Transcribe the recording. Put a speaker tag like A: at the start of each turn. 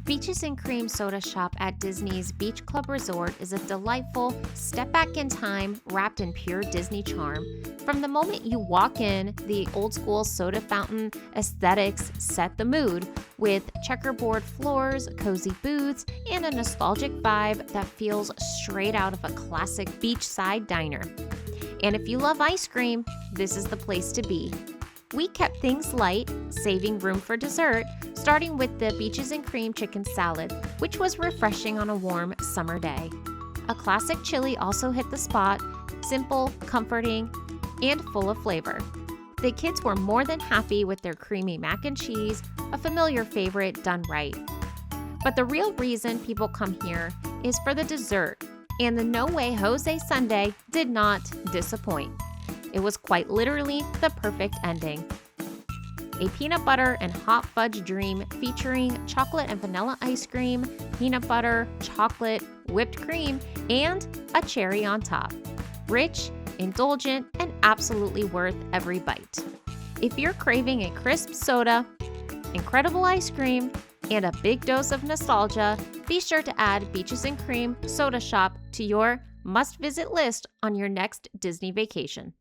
A: Beaches and Cream Soda Shop at Disney's Beach Club Resort is a delightful step back in time wrapped in pure Disney charm. From the moment you walk in, the old school soda fountain aesthetics set the mood with checkerboard floors, cozy booths, and a nostalgic vibe that feels straight out of a classic beachside diner. And if you love ice cream, this is the place to be. We kept things light, saving room for dessert, starting with the Beaches and Cream chicken salad, which was refreshing on a warm summer day. A classic chili also hit the spot, simple, comforting, and full of flavor. The kids were more than happy with their creamy mac and cheese, a familiar favorite done right. But the real reason people come here is for the dessert, and the No Way José sundae did not disappoint. It was quite literally the perfect ending. A peanut butter and hot fudge dream featuring chocolate and vanilla ice cream, peanut butter, chocolate, whipped cream, and a cherry on top. Rich, indulgent, and absolutely worth every bite. If you're craving a crisp soda, incredible ice cream, and a big dose of nostalgia, be sure to add Beaches and Cream Soda Shop to your must-visit list on your next Disney vacation.